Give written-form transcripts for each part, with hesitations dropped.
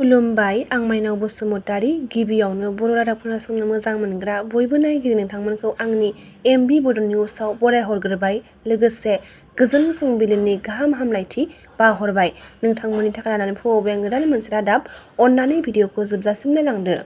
खुलुमबाय, आं माइनाव बसुमतारी। गिबियावनो बर' रादाब खोनासंनो मोजां मोनग्रा बयबो नायगिरि नोंथांमोनखौ आंनि MBBodoNewsआव बरायहरग्रोबाय। लोगोसे गोजोन फुंबिलिनि गाहाम हामलायथि बावहरबाय। नोंथांमोननि थाखाय लानानै फैबाय आं गोदान मोनसे रादाब। अन्नानै भिडिअखौ जोबजासिम नायलांदो।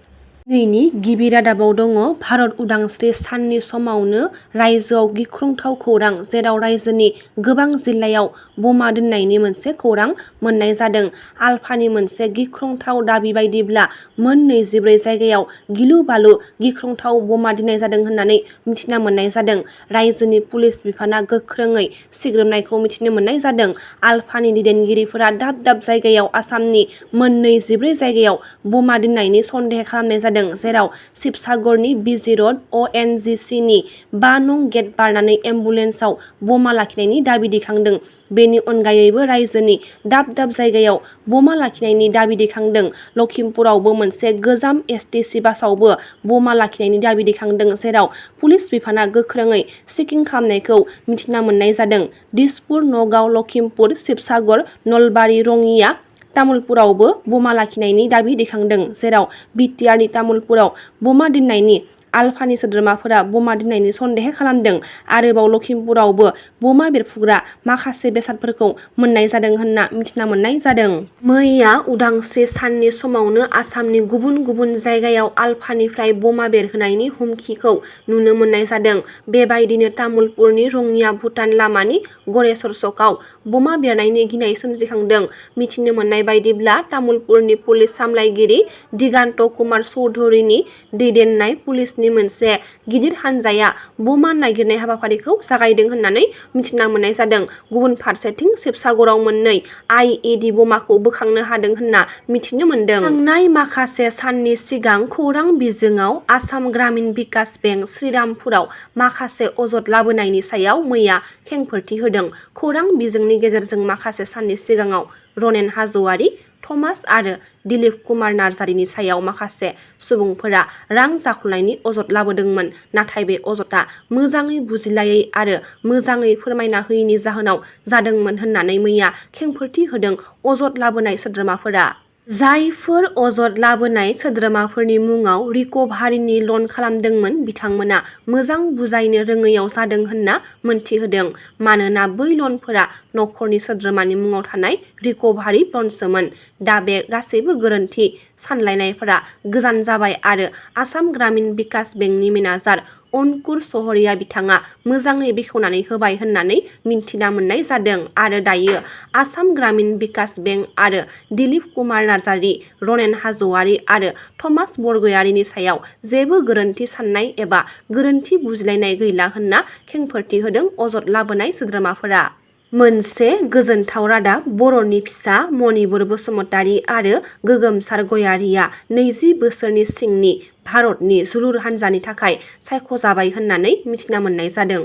दिनैनि गिबि रादाबाव दङ भारत उदांस्रि साननि समावनो रायजोआव गिख्रंथाव खौरां, जेराव रायजोनि गोबां जिल्लायाव बमा दोननायनि मोनसे खौरां मोननाय जादों। आलफानि मोनसे गिख्रंथाव दाबि बायदिब्ला मोन 24 जायगायाव गिलु-बालु गिख्रंथाव बमा दोननाय जादों होननानै मिथिना मोननाय जादों। रायजोनि पुलिस बिफाना गोख्रोङै सिग्रोमनायखौ मिथिनो मोननाय जादों। आलफानि दैदेनगिरिफोरा दाब दाब जायगायाव आसामनि मोन 24 जायगायाव बमा दोननायनि सन्देह खालामनाय जादों, जेराव शिबसागरनि बिजि र'ड ONGCनि 5 नं गेट बारनानै एम्बुलेन्सआव बमा लाखिनायनि दाबि दैखांदों। बेनि अनगायैबो रायजोनि दाब दाब जायगायाव बमा लाखिनायनि दाबि दैखांदों। लखिमपुरावबो मोनसे गोजाम STC बासावबो बमा लाखिनायनि दाबि दैखांदों, जेराव पुलिस बिफाना गोख्रोङै चेकिं खालामनायखौ मिथिना मोननाय जादों। दिसपुर, नगाव, लखिमपुर, शिबसागर, नलबारि, रङिया, तामुलपुरावबो बमा लाखिनायनि दाबि दैखांदों, जेराव BTRनि तामुलपुराव बमा दोननायनि आलफानि सोद्रोमाफोरा बमा दोननायनि सन्देह खालामदों। आरोबाव लखिमपुरावबो बमा बेरफ्रुग्रा माखासे बेसादफोरखौ मोननाय जादों होनना मिथिना मोननाय जादों। मैया उदांस्रि साननि समावनो आसामनि गुबुन गुबुन जायगायाव आलफानिफ्राय बमा बेरहोनायनि हुमखिखौ नुनो मोननाय जादों। बेबायदिनो तामुलपुरनि रङिया भुटान लामानि गरेस्वर सकआव बमा बेरनायनि गिनाय सोमजिखांदों। मिथिनो मोननाय बायदिब्ला तामुलपुरनि पुलिस सामलायगिरि दिगान्त कुमार चौधुरीनि दैदेननाय पुलिसनि मोनसे गिदिर हानजाया बमा नागिरनाय हाबाफारिखौ जागायदों होननानै मिथिना मोननाय जादों। गुबुन फारसेथिं शिबसागराव मोननै IED बमाखौ बोखांनो हादों होनना मिथिनो मोनदों। थांनाय माखासे साननि सिगां खौरां बिजोङाव आसाम ग्रामीण बिकास बेंक श्रीरामपुराव माखासे अजद लाबोनायनि सायाव मैया खेंफोरथि होदों। खौरां बिजोंनि गेजेरजों माखासे साननि सिगाङाव रनेन हाज'वारि, थमास आरो दिलीप कुमार नार्जारिनि सायाव माखासे सुबुंफोरा रां जाख्ल'नायनि अजद लाबोदोंमोन। नाथाय बे अजदआ मोजाङै बुजिलायै आरो मोजाङै फोरमायना होयैनि जाहोनाव जादोंमोन होननानै मैया खेंफोरथि होदों अजद लाबोनाय सोद्रोमाफोरा। जायफोर अजद लाबोनाय सोद्रोमाफोरनि मुङाव रिकभारिनि लन खालामदोंमोन, बिथांमोना मोजां बुजायनो रोङैयाव जादों होनना मोनथिहोदों। मानोना बै लनफोरा नखरनि सोद्रोमानि मुङाव थानाय रिकभारि लनसोमोन। दा बे गासैबो गोरोन्थि सानलायनायफोरा गोजान जाबाय आरो आसाम ग्रामीण बिकास बेंकनि मेनेजार अंकुर सहरिया बिथाङा मोजाङै बेखेवनानै होबाय होननानै मिन्थिना मोननाय जादों। आरो दायो आसाम ग्रामीण बिकास बेंक आरो दिलीप कुमार नार्जारि, रनेन हाज'वारि आरो थमास बरगयारिनि सायाव जेबो गोरोन्थि साननाय एबा गोरोन्थि बुजिलायनाय गैला होनना खेंफोरथि होदों अजद लाबोनाय सोद्रोमाफोरा। मोनसे गोजोनथाव रादाब, बर'नि फिसा मनिपुर बसुमतारी आरो गोगोमसार गयारिया 20 बोसोरनि सिंनि भारतनि जोलुर हानजानि थाखाय सायख'जाबाय होननानै मिथिना मोननाय जादों।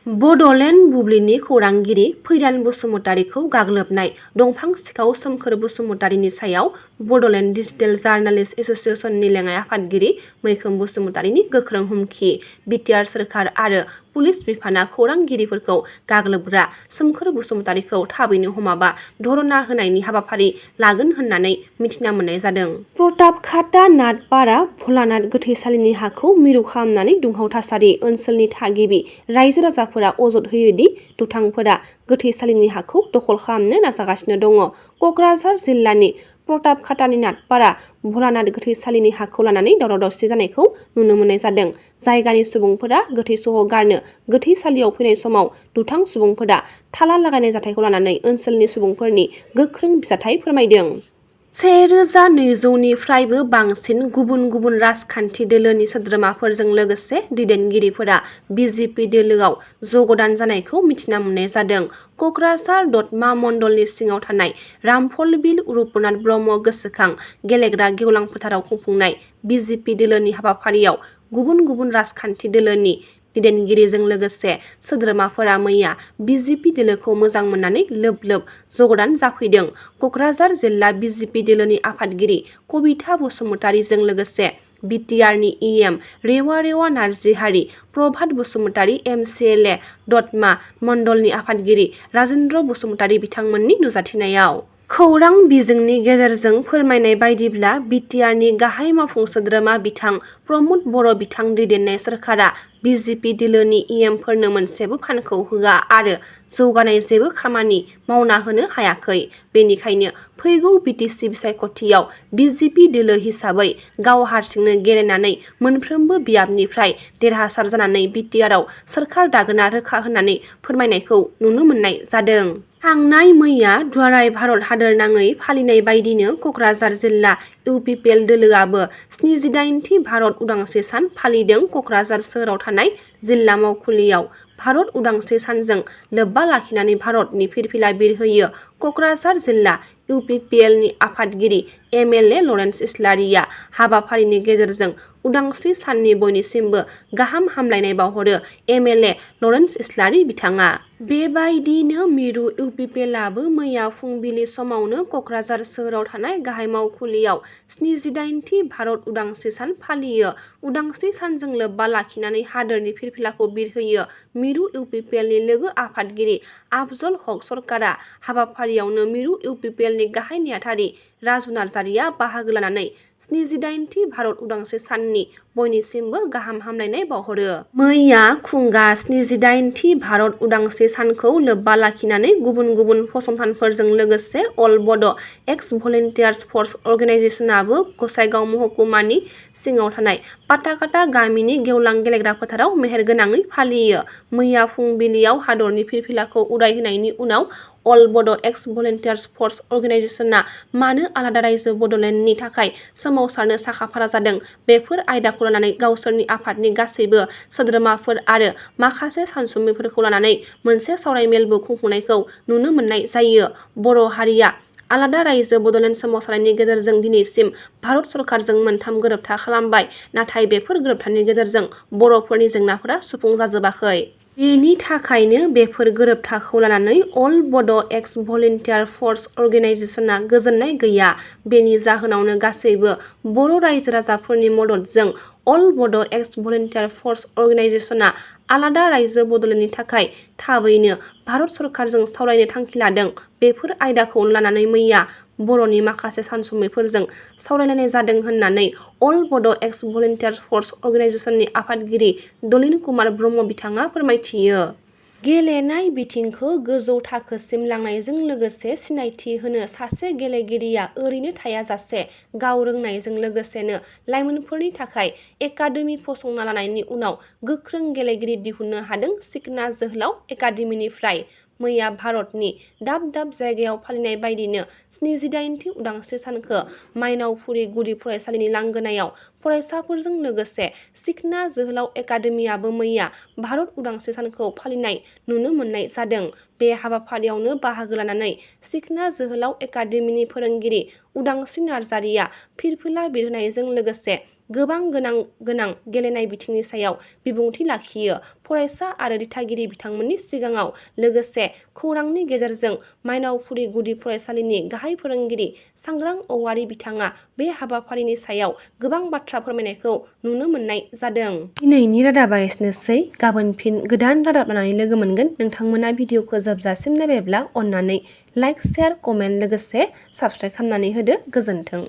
बड'लेण्ड बुब्लिनि खौरांगिरि फैदान बसुमतारीखौ गाग्लोबनाय दंफां सिखाव सोमखोर बसुमतारीनि सायाव बड'लेण्ड डिजिटेल जार्नालिस्ट एस'सिएशननि लेङाइ आफादगिरि मैखोम बसुमतारीनि गोख्रों हुमखि। BTR सोरखार आरो पुलिस बिफाना खौरांगिरिफोरखौ गाग्लोबग्रा सोमखोर बसुमतारीखौ थाबैनो हमाबा धरना होनायनि हाबाफारि लागोन होननानै मिथिना मोननाय जादों। प्रतापखाता नाथपारा भलानाथ गोथैसालिनि हाखौ मिरु खालामनानै दुंहाव थासारि। ओनसोलनि थागिबि रायजो राजाफोरा अजद होयोदि दुथांफोरा गोथैसालिनि हाखौ दखल खालामनो नाजागासिनो दङ। क'क्राझार जिल्लानि प्रतापखातानि नाथपारा भलानाथ गोथैसालिनि हाखौ लानानै दावराव-दावसि जानायखौ नुनो मोननाय जादों। जायगानि सुबुंफोरा गोथै सह गारनो गोथैसालियाव फैनाय समाव दुथां सुबुंफोरा थाला लागायनाय जाथायखौ लानानै ओनसोलनि सुबुंफोरनि गोख्रों बिजाथाइ फोरमायदों। 1200 निफ्रायबो बांसिन गुबुन गुबुन राजखान्थि दोलोनि सोद्रोमाफोरजों लोगोसे दैदेनगिरिफोरा BJP दोलोआव जगदान जानायखौ मिथिना मोननाय जादों। क'क्राझार दतमा मण्डलनि सिङाव थानाय रामफलबिल रुपनाथ ब्रह्म गोसोखां गेलेग्रा गेवलां फोथाराव खुंफुंनाय BJP दोलोनि हाबाफारियाव गुबुन गुबुन राजखान्थि दोलोनि दैदेनगिरिजों लोगोसे सोद्रोमाफोरा मैया BJP दोलोखौ मोजां मोननानै लोब लोब जगदान जाफैदों। क'क्राझार जिल्ला BJP दोलोनि आफादगिरि कबिता बसुमतारीजों लोगोसे BTRनि EM रेवा रेवा नार्जिहारि, प्रभात बसुमतारी, MCLA दतमा मण्डलनि आफादगिरि राजेन्द्र बसुमतारी बिथांमोननि नुजाथिनायाव खौरां बिजोंनि गेजेरजों फोरमायनाय बायदिब्ला BTRनि गाहाय मावफुं सोद्रोमा बिथां प्रमद बर' बिथां दैदेननाय सोरखारा BJP दोलोनि EMफोरनो मोनसेबो फान्डखौ होआ आरो जौगानाय जेबो खामानि मावना होनो हायाखै। बेनिखायनो फैगौ BTC बिसायख'थियाव BJP दोलो हिसाबै गाव हारसिंनो गेलेनानै मोनफ्रोमबो बियाबनिफ्राय देरहासार जानानै BTRआव सोरखार दागोना रोखा होननानै फोरमायनायखौ नुनो मोननाय जादों। थांनाय मैया दुलाराय भारत हादोरनाङै फालिनाय बायदिनो क'क्राझार जिल्ला UPPL दोलोआबो 78थि भारत उदांस्रि सान फालिदों। क'क्राझार सोहोराव थानाय जिल्ला मावखुलियाव भारत उदांस्रि सानजों लोब्बा लाखिनानै भारतनि फिरफिला बिरहोयो क'क्राझार जिल्ला UPPLनि आफादगिरि MLA लरेन्स इस्लारिया हाबाफारिनि गेजेरजों उदांस्रि साननि बयनिसिमबो गाहाम हामलायनाय बावहरो MLA लरेन्स इस्लारि बिथाङा। बेबायदिनो मिरु UPPLआबो मैया फुंबिलि समावनो क'क्राझार सोहोराव थानाय गाहाय मावखुलियाव 78थि भारत उदांस्रि सान फालियो। उदांस्रि सानजों लोब्बा लाखिनानै हादोरनि फिरफिलाखौ बिरहोयो मिरु UPPLनि लोगो आफादगिरि आफजल हक सरकारा। हाबाफारियावनो मिरु UPPLनि गाहाय नेहाथारि राजु नार्जारिया बाहागो लानानै 78थि भारत उदांस्रि साननि बयनिसिमबो गाहाम हामलायनाय बावहरो। मैया खुंगा 78थि भारत उदांस्रि सानखौ लोब्बा लाखिनानै गुबुन गुबुन फसंथानफोरजों लोगोसे अल बड' एक्स भलेन्टियार्स फर्स अर्गेनाइजेसनाबो गसाइगाव महकुमानि सिङाव थानाय पाटाकाटा गामिनि गेवलां गेलेग्रा फोथाराव मेहेरगोनाङै फालियो। मैया फुंबिलियाव हादरनि फिरफिलाखौ उरायहोनायनि उनाव अल बड' एक्स भलेन्टियार्स फर्स अर्गेनाइजेसना मानो आलादा रायजो बड'लेण्डनि थाखाय सोमावसारनो साखाफारा जादों बेफोर आयदाखौ लानानै गावसोरनि आफादनि गासैबो सोद्रोमाफोर आरो माखासे सानसुमैफोरखौ लानानै मोनसे सावरायमेलबो खुंफुंनायखौ नुनो मोननाय जायो। बर' हारिया आलादा रायजो बड'लेण्ड सोमावसारनायनि गेजेरजों दिनैसिम भारत सरकारजों मोनथाम गोरोबथा खालामबाय, नाथाय बेफोर गोरोबथानि गेजेरजों बर'फोरनि जेंनाफोरा सुफुं जाजोबाखै। बेनि थाखायनो बेफोर गोरोबथाखौ लानानै अल बड' एक्स भलेन्टियार फर्स अर्गेनाइजेसना गोजोननाय गैया। बेनि जाहोनावनो गासैबो बर' रायजो राजाफोरनि मददजों अल बड' एक्स भलेन्टियार फर्स अर्गेनाइजेसना आलादा रायजो बड'लेण्डनि थाखाय थाबैनो भारत सरकारजों सावरायनो थांखि लादों। बेफोर आयदाखौ लानानै मैया बर'नि माखासे सानसुमैफोरजों सावरायलायनाय जादों होननानै अल बड' एक्स भलेन्टियार फर्स अर्गेनाइजेसननि आफादगिरि दलिन कुमार ब्रह्म बिथाङा फोरमायथियो। गेलेनाय बिथिंखौ गोजौ थाखोसिम लांनायजों लोगोसे सिनायथि होनो सासे गेलेगिरिया ओरैनो थायाजासे गाव रोंनायजों लोगोसेनो लाइमोनफोरनि थाखाय एकाडेमि फसंना लानायनि उनाव गोख्रों गेलेगिरि दिहुननो हादों सिखना जोहोलाव एकाडेमिनिफ्राय। मैया भारतनि दाब दाब जायगायाव फालिनाय बायदिनो 78थि उदांस्रि सानखौ मायनावफुरि गुदि फरायसालिनि लांगोनायाव फरायसाफोरजों लोगोसे सिखना जोहोलाव एकाडेमियाबो मैया भारत उदांस्रि सानखौ फालिनाय नुनो मोननाय जादों। बे हाबाफारियावनो बाहागो लानानै सिखना जोहोलाव एकाडेमिनि फोरोंगिरि उदांस्रि नार्जारिया फिरफिला बिरहोनायजों लोगोसे गोबां गोनां गेलेनाय बिथिंनि सायाव बिबुंथि लाखियो। फरायसा आरो दिथागिरि बिथांमोननि सिगाङाव लोगोसे खौरांनि गेजेरजों मायनावफुरि गुदि फरायसालिनि गाहाय फोरोंगिरि सांग्रां औवारि बिथाङा बे हाबाफारिनि सायाव गोबां बाथ्रा फोरमायनायखौ नुनो मोननाय जादों। दिनैनि रादाबा एसेनोसै। गाबोन फिन गोदान रादाब लानानै लोगो मोनगोन। नोंथांमोना भिडिअखौ जोबजासिम नायबायब्ला अन्नानै लाइक, शेयार, कमेन्ट लोगोसे साबस्क्राइब खालामनानै होदो। गोजोन्थों।